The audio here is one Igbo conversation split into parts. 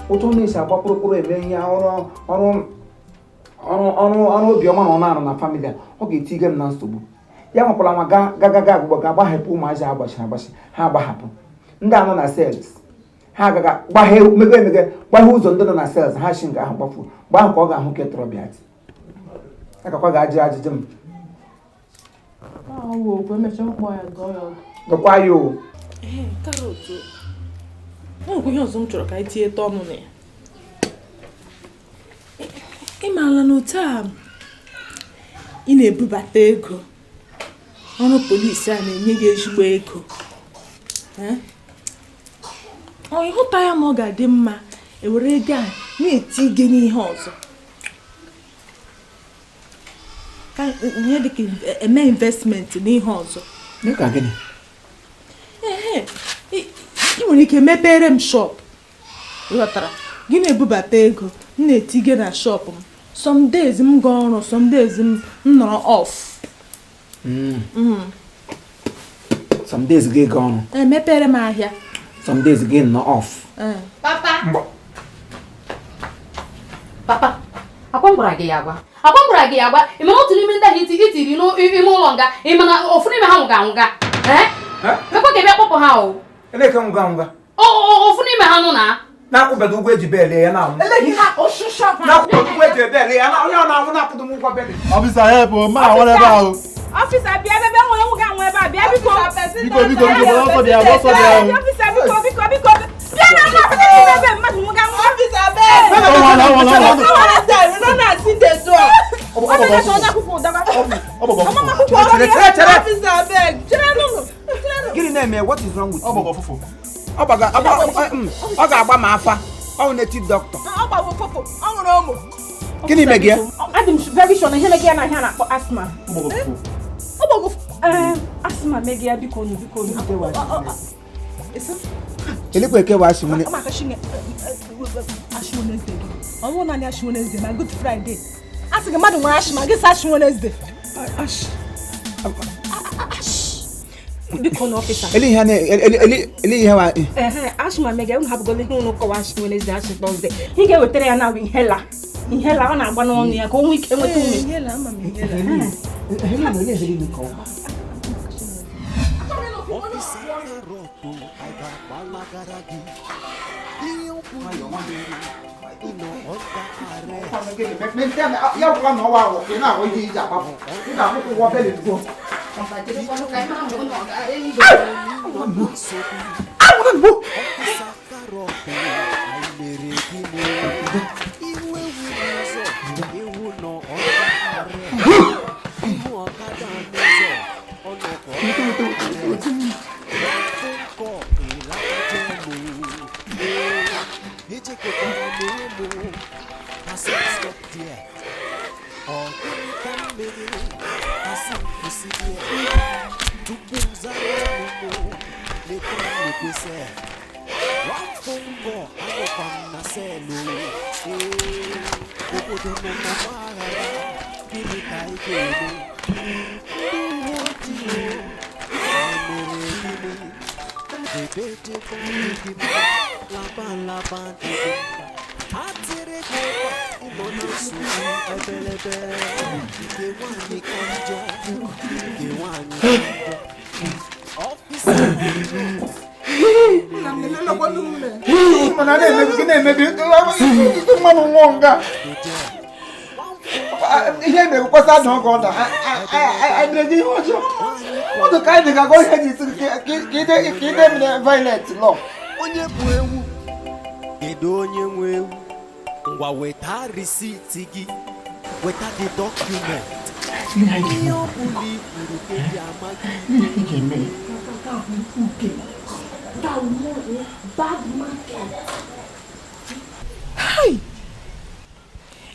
otu na-esi agba kpụrụkpụrụ eme ihe ọrụ obiọma na ọ na-arụ na famili a, ọ ga-etige m na nsogbu. Ya nwekwara nwa ga agbahapụ ụmụazị agbachi ha agbahapụ ndị anọ na sels ha agaga mege gbaghe ụzọ ndị nọ na sels ha shi nga ahụ gbafu mgbe ahụ ka ọ ga-ahụ ketọrọbịa akakwa ga-ajụ ajụjụ m gakwa ya o ọgwụ ihe ọzọ m chọrọ ka anyị tinye ọnụ na ya. Ị maara na otu a ị na-ebubata ego, ọrụ polisi a na-enye gị ezigbo ego. Ịhụta ya na ọ ga-adị mma ewere ego a na-eti gị n'ihe ọzọ ka ihe dịka eme investment n'ihe ọzọ. Ị nwere ike mepere m shop, ịghọtara, gị na-ebubata ego m na-eti gị na shop m. Some days m ga ọrụ, some days m nọrọ off. Some days gị ga ọrụ, mepere m ahịa. Some days gị nọ off. Papa, akwa gwara gị ya agwa. Ị mana otu n'ime ndị ahụ itiri n'ime ụlọ nga, ị mana ofu n'ime ha nwụga. Mekwa ka ebe akpọpụ ha o. Eleke nwụga. Ofu n'ime ha nụ na. Na-akwụbeghị ụgwọ eji beeli ya na-anwụ. Na-akwụbeghị ụgwọ eji beeli ya na onye ọ na-anwụ na-akwụdo m ụgwọ beeli. Officer help o, ma awara ebe ahụ. Officer bịa ebe nwere nwụga anwụ ebe a, bịa biko. Biko, ọsọ dị ya. Officer biko. Bịa na mmadụ n'ime ebe mmadụ nwụga anwụ. Officer Gịnị na-eme? What is wrong with you? Ọ ga-agba m afa. Ọ native doctor. Gịnị mee gị ya? I'm very sure na ihe megị ya na ihe a na-akpọ asthma. Asthma megị ya biko. Elekwa ekewa asị nwere. Ọ bụrụ na Ash Wednesday na Good Friday. Asị gị mmadụ nwere ashma, gị sa Ash Wednesday. Biko na ọfịsa. Ele ihe wa. Ashma mega unu hapụgolo ihe unu kọwa Ash Wednesday, Ash Thursday. Ị ga-ewetara ya na inhaler. Inhaler ọ na-agba n'ọnụ ya ka o nwee ike nweta ume. Inhaler ama m inhaler. Ihe na-ekwesị adọ ọgọ ọda anyị ụzọ ka anyị ga-agọ ihe dị isi ka ide mere violent law. Onye bụ ewu kedu onye nwe ewu? Ngwa weta risiti gị, weta the document. Ihe ọ bụla i kwuru ka eji amaghị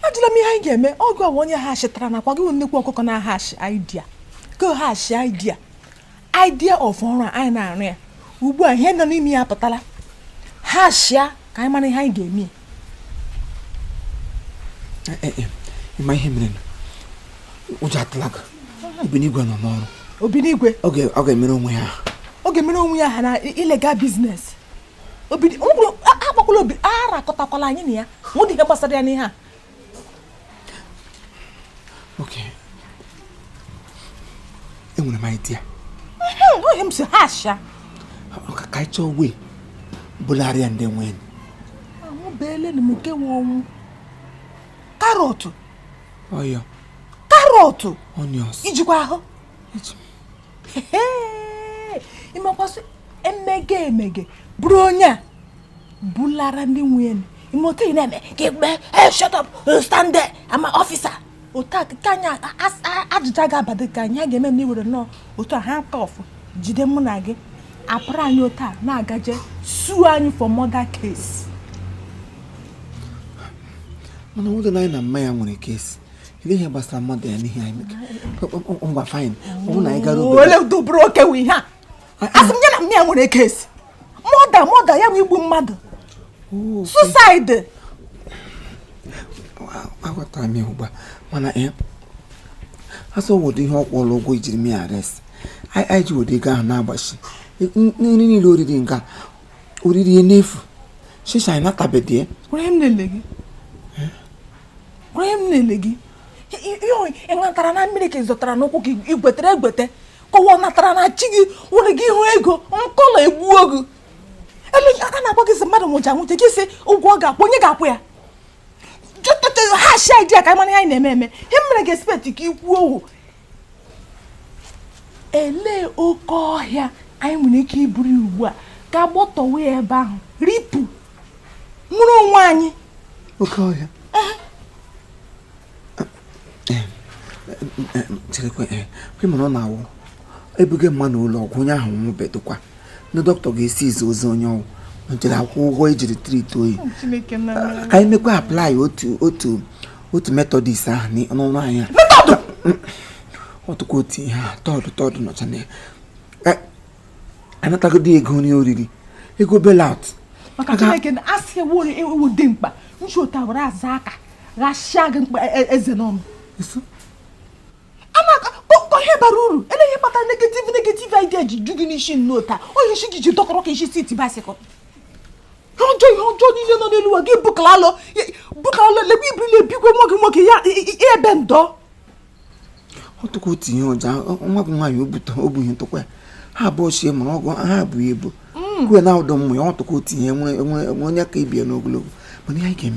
ajụla m ihe anyị ga-eme. Ọgụ ọwa onye ha chịtara nakwa gị nnekwu ọkụkọ na hash idea go hash idea of ọrụ a anyị na-arụ ya ugbu a. Ihe nọ n'ime ya pụtara hash ya ka anyị mara ihe anyị ga-eme. Ịma ihe mere ụjọ atụla gị. Obinigwe nọ n'ọrụ. Obinigwe ọ ga-emere onwe ya. Ọ ga-emere onwe ya ha na illegal business. Akpakwa ewekwala obi arakọtakwala anyị na ya mụ dị ihe gbasara ya n'ihe a. Okay. Enwere m idea. Ohe m si ha asha. Ka ịchọ wee bụlarịa ndị nwee. Amụbeele na m nke nwe ọnwụ. Karọtụ. Ọyọ. Karọtụ. Onions. Ijikwa ahụ. Imekwasị emege bụrụ onye a bulara ndị nwunye imote ị na-eme ka egbe shut up stand there I'm an officer. Otu a ka anyị ajụja ga-abadị ka anyị ga-eme m n'iwere nnọọ otu a ha kọfụ jide mụ na gị apụrụ anyị otu a na-agaje sue anyị for murder case. Mana ụdị na anyị na mma ya nwere kesi ile ihe gbasara mmadụ ya n'ihe anyị ngwa fine ọ bụ na anyị gara obodo ole doburu oke wu ihe a asị m ya na m ya nwere kesi mọda ya bụ igbu mmadụ suicide. Aghọtara m ya ugbu a mana asọ obodo ihe ọ kpọrọ ụgwọ ijiri mee arrest anyị ji obodo ego ahụ na-agbachi nri niile oriri nga oriri ihe n'efu shisha anyị natabedie. Gwara m na-ele gị ihe natara na mmiri ka ị zụtara n'ụkwụ ka igwetere egbete kọwa natara na chi gị nwere gị ihu ego nkọlọ egbuo gị a na-agba gị si mmadụ nwụcha nwuche gị si ụgwọ ọ ga-akwụ onye ga-akwụ ya ha shi idea ka mara ihe anyị na-eme ihe mere gị expect ka ikwu owu elee oke ọhịa anyị nwere ike iburu ya ugbu a ga gbọtọwe ya ebe ahụ ripụ nwụrụ onwe anyị. Oke ọhịa cherekwa mana ọ na-awụ ebuga mma n'ụlọ ọgwụ onye ahụ nwụbedokwa ndị dọkịta ga-esi izu ozi onye ọgwụ njere akwụ ụgwọ ejiri trit oyi ka anyị mekwa aplai otu metodis ahụ n'ọnụ anya ọtụkwa otu ihe a tọdụ nọcha na ya anatagodi ego nri oriri ego bailout maka Chineke na asị ewu dị mkpa nchota were aza aka ghashia gị mkpa eze n'ọnụ ko ihe bara uru ele ihe kpatara negative idea ji ju gị n'isi nnota onye isi gị ji dọkọrọ ka isi siti bicycle ihe ọjọọ niile nọ n'elu wa gị bukala lekwa ibiri na-ebikwe nwoke ya ebe ndọ ọtụkwa otu ihe ọjọọ nwa gị nwaanyị obu ihe ntụkwa ha abụọ chie mara ọgụ ha abụghị ebu kwe na ụdọ mmụ ya ọtụkwa otu ihe nwere onye ka ibie n'ogologo mana ihe anyị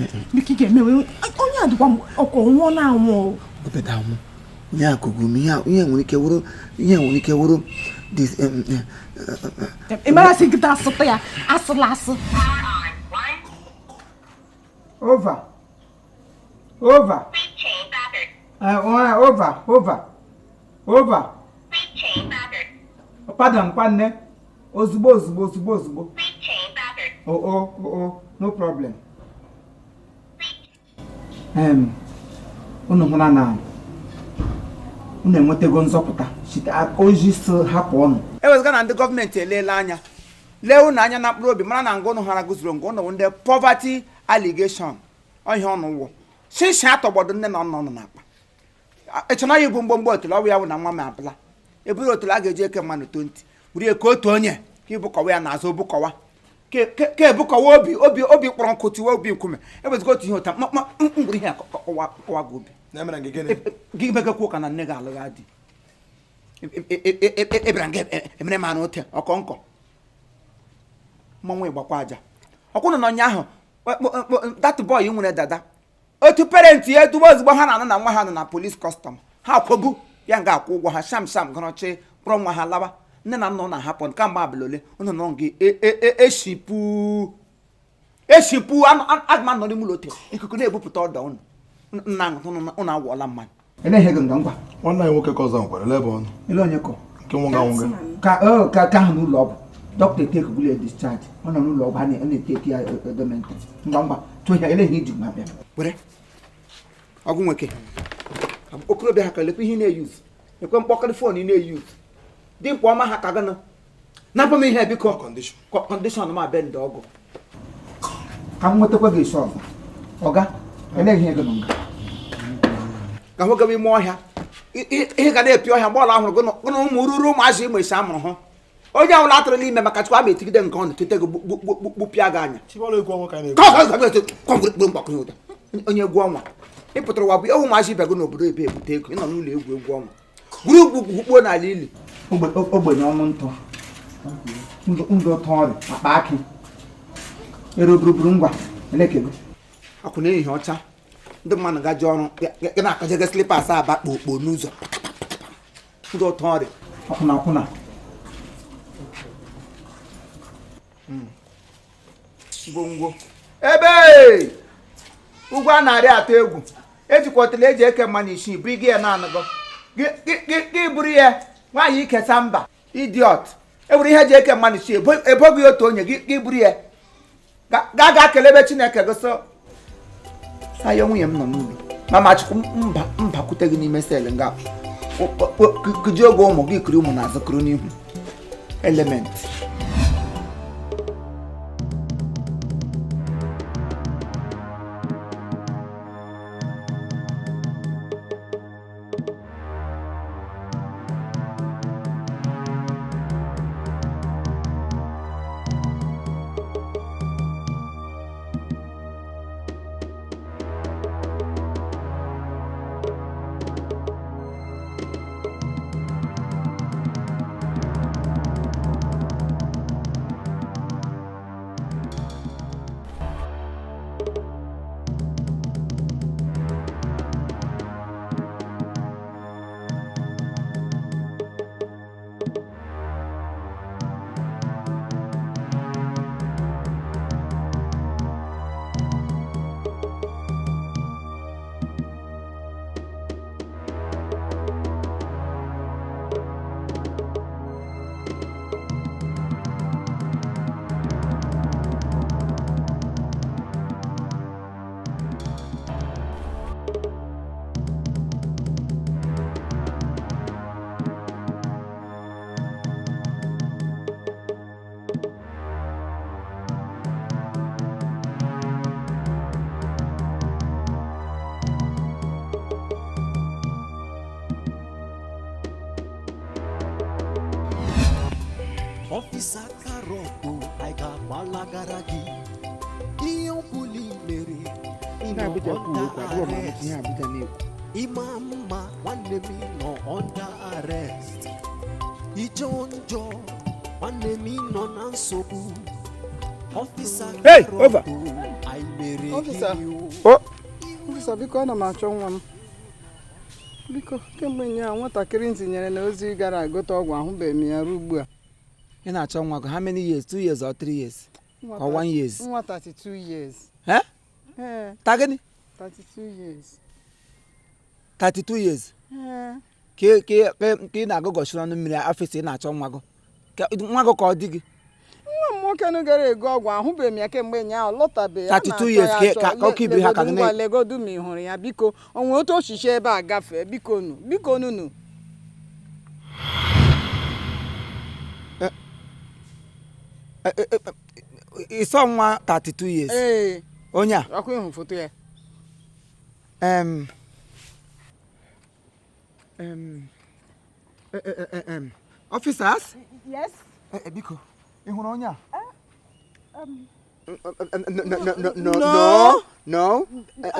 ga-eme onye adịkwa ọkwa nwụọ na-anwụ obeda anwụ onye akụgụ m ihe nwere ike wụrụ ịmarasị nkịta asụta ya asụla asụ. Over. Pardon, ozugbo. Oh, no problem. Unu hụna na unu enwetego nzọpụta site oji so hapụ ọnụ. Ewezụga na ndị gọọmenti eleela anya lee unu anya na mkpụrụ obi mara na nga unu hara gụzuru nga unu ndị poverty allegation ọhịa ọnụ ụgwọ shishi atọgbọdụ nne na nna ọnụ n'akpa echena ya igbu mgbomgbo otulu ọwụ ya wụ na nwa m abụla eburu otulu a ga-eji eke mmanụ 20 buru eke otu onye ka ibukọwa ya n'azụ obukọwa ka ebukọwa obi kpọrọ nkụ tiwe obi nkume ewezụga otu ihe ụta mgburu ihe kọwa gị obi gị megakwu ka na nne gị alụgha dị ebere nga emere ma na ote ọkọ nkọ mmanwụ ịgbakwa aja ọkwụnụ na onye ahụ that boy nwere dada otu parent ya eduba ozugbo ha na-anụ na nwa ha nọ na police custom ha akwogu ya nga akwụ ụgwọ ha sham gọrọchi kpọrọ nwa ha lawa nne na nna na-ahapụ ka mgbe abụla ole ụnụ nọ gị eshipu agma nọ n'ime ụlọ ote ikuku na-ebupụta ọdọ ụnụ nna ụnụ awụọla mmadụ eleghị gị nga ngwa nwanne anyị nwoke ka ọzọ nkwere ele ebe ọnụ ele onye kọ nke nwụga ka ahụ n'ụlọ ọgwụ dọkịta tekebụl discharge ọ nọ n'ụlọ ọgwụ a na-eteki ya edomenti ngwa tụọ ya eleghị iji ma bịa were ọgwụ nwoke okorobịa ha ka lekwa ihe na-eyuz ekwe mkpọkọrị fon ị na-eyuz dị mkpa ọma ha ka gana napụ m ihe biko kọndishọn m abịa ndị ọgụ ka m nwetakwa gị esi ọzọ ọga eleghị ihe gị nọ nga ka hụ gaba ime ọhịa ihe ga na-epi ọhịa mgbe ọla ahụrụ gị na ụmụ ruru ụmụazị Imo esi amụrụ hụ onye ahụ latụrụla ime maka chukwu ama etigide nke ọ na-etete gị gbupịa gị anya onye egwu ọnwa ị pụtara ụwa bụ ewu ụmụazị ibe gị n'obodo ebe ebute ego ị nọ n'ụlọ egwu egwu ọnwa gwuru ugwu gwukpuo n'ala ili ogbenye ọnụ ntọ ndụ ụtọ ọrịa akpa akị eroburuburu ngwa elekego akwụ na ehihie ọcha ndị mmadụ gaji ọrụ gị na-akajege slipas aba kpokpo n'ụzọ ndụ ụtọ ọrịa akwụna ngwongwo ebe ugwu a na-arị atụ egwu ejikwọtala eji eke mmanụ isii buru gị ya na-anụgọ gị buru ya nwaanyị ikesa mba idiot ewere ihe eji eke mmanụ isii ebo gị otu onye gị buru ya ga kelebe Chineke gị so aya nwunye m nọ n'ụlọ mama chukwu mbakwute gị n'ime sel nga kụji oge ụmụ gị kiri ụmụ n'azụ kụrụ n'ihu element Officer Karoto, I got Malagaragi. Iopuli Mary, Imama, one name no under arrest. Ijonjo, one name no Nansobu. Officer Karoto, I marry you. Oh, Officer, because I'm a strong one. Biko kemgbe nya nwatakịrị ntinyere na ozi gara agụta ọgwụ ahụbeghị m ya ruo ugbu a. Ị na-achọ nwa gị how many years 2 years or 3 years or 1 years Nwa 32 years. Ta gịnị 32 years. 32 years ka ị na-agụgọchiri ọnụ mmiri afịsị ị na-achọ nwa gị ka ọ dị gị Nwa m nwoke nụ gara ego ọgwụ ahụbeghị m ya kemgbe nya ọ lọtabeghị 32 years ka ọka ibe ha ka gị legodu ma ị hụrụ ya biko onwe otu oshishi ebe a gafee biko nunu ịsọ nwa 32 years onye a ọkụ ịhụ foto ya officers Yes. biko ị hụrụ onye a no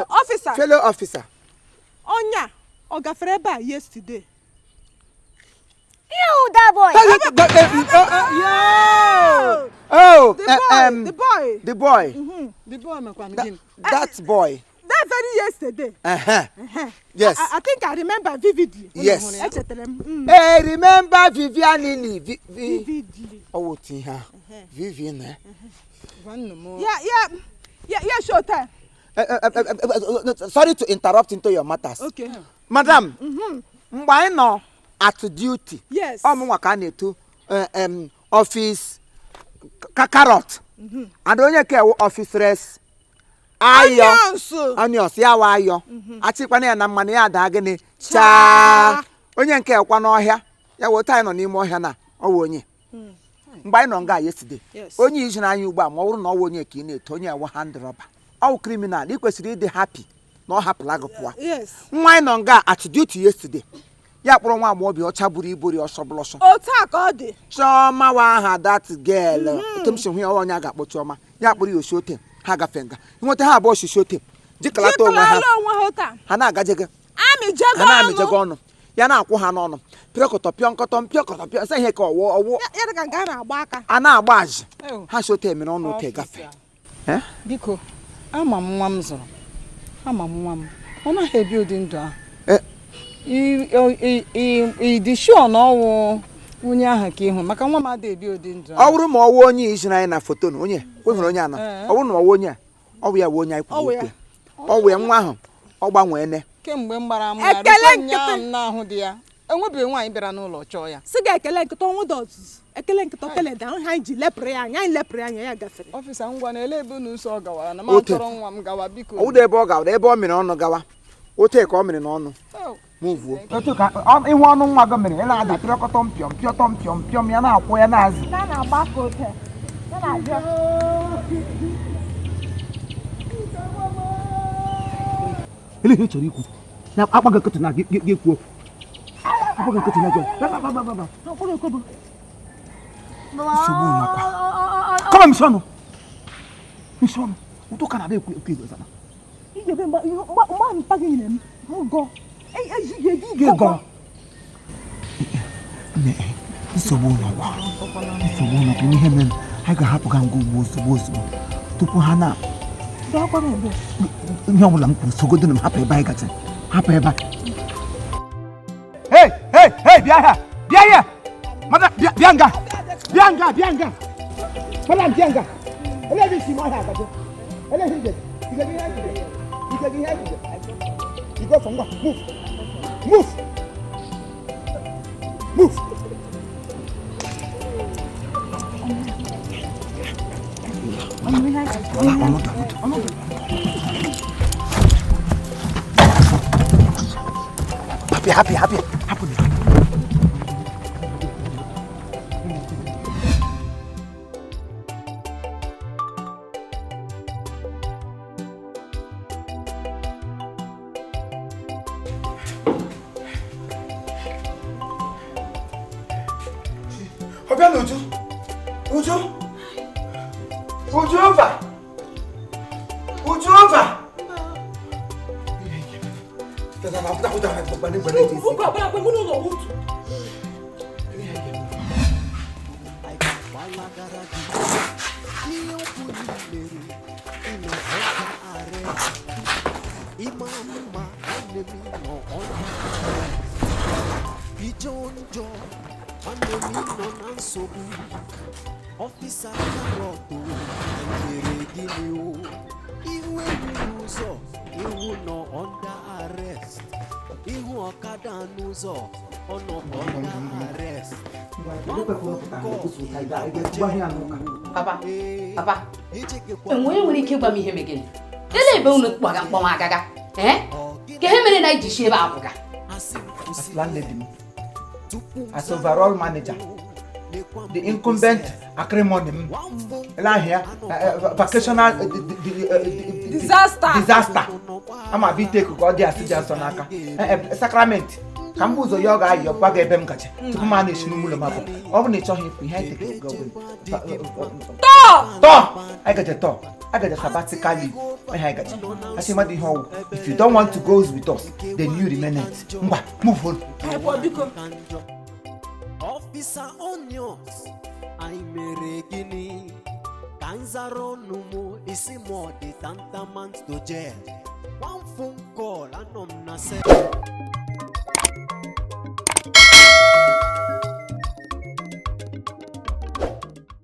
Officer. fellow officer Onya, ọ gafere ebe a yesterday. You, that boy. Oh, The boy. the boy. the boy mekwanụ gịnị That boy. That very yesterday. Yes. I think I remember vividly. Yes. Echetara m. Hey, remember Vivian Lily? Vividly. Oh, Tia. Vivian. gwanụ m Yeah, show time. Sorry to interrupt into your matters. Okay. Madam, mgbe anyị nọ at duty. Yes. Ọmụnwa ka a na-eto office carrot. And onye ka ewu office res. Onions ya wa ayo. Achịkwana ya na mmanụ ya ada gịnị chaa. Onye nke ekwa n'ọhịa. Ya wota anyị nọ n'ime ọhịa na ọwụ onye. Mgbe anyị nọ nga yesterday. Onye iji na anyị ugbu a ma ọ bụrụ na ọwụ onye ka ị na-eto onye ewu hand robber. Ọwụ criminal ị kwesịrị ịdị happy na ọ hapụla gị pụọ. Yes. Nwa anyị nọ nga at duty yesterday. ya kpọrọ nwa agbọghọ ọcha buru ibori ọsọ bụlọsọ otu a ka ọ dị Chioma wa aha that girl otu m si hụ ya onye a ga-akpọ Chioma ya kpọrọ ya Oshote ha gafe nga nweta ha abụọ Oshote jikalata onwe ha ha na-agajege ha na-amịjego ọnụ ya na-akwụ ha n'ọnụ pịọkọtọ pịọ sị ihe ka ọwụ a na-agba azị ha Shote mere ọnụ ote gafe biko ama m nwa m zụrụ ama m nwa m ọ naghị ebi ụdị ndụ ahụ ịdị sure na ọwụ onye ahụ ka ịhụ maka nwa m adị ebi ụdị ndụ ọ bụrụ ma ọ wụ onye ijiri anyị na foto na onye hụrụ onye ana ọ bụrụ na ọ wụ onye a ọ bụ ya wụ onye anyị kwuru okwu ọ wụ ya nwa ahụ ọ gbanweene kemgbe m gbara m ya nya m n'ahụ dị ya enwebeghị nwaanyị bịara n'ụlọ chọọ ya sị ga ekele nkịta ọnwụ dị ọzụzụ ekele nkịta keleda ahụ anyị ji lepụrụ ya anya anyị lepụrụ anya ya gafere ọfịsa ngwa na-ele ebe unu ụsọ ọ gawara na m atọrọ nwa m gawa biko ọ wụda ebe ọ gawara ebe ọ mịrị ọnụ gawa ote ka ọ mịrị n'ọnụ mụvuo otu ka ihu ọnụ nwa gị mere ị na-ada pịọkọtọ mpịọm ya na-akwụ ya na-azị ele ihe chọrọ ikwu ya akpaghị nkịtị na gị kwuo akpaghị nkịtị na gị nsogbu nakwa kọma nsọnụ ụtụ ka na-abịa ekwu igwe zama nsogbu nakwa ihe mere anyị ga-ahapụ ga ngwa ugbo ozugbo tupu ha na ihe ọbụla m kwuru sogodo na m hapụ ebe anyị gacha hapụ ebe a hey bịa here mada bịa nga mada bịa nga ele bi si mo ha gaje ele hinde ige you go from move happy Papa, enwe nwere ike ịgwa m ihe megịnị ele ebe unu kpọga mkpọnwa agaga ka ihe mere na iji shi ebe abụga as landlady m as overall manager the incumbent acrimony m ele ahịa vacational disaster ama bụ ite ikuku ọ dị asị ji asọ n'aka sacrament ka m bụ ụzọ ya ọ ga-ayị ọkwa ga ebe m gacha tupu m a na-esi n'ụlọ m abụ ọ bụ na ị chọghị ịpụ ihe anyị tekere tọọ anyị gaje tọọ I got a sabbatical leave. I say, what the hell? If you don't want to go with us, then you remain it. Move on. Officer Onions, I'm a regini. Kanzaro numo isi more the tantamount to jail. One phone call and I'm not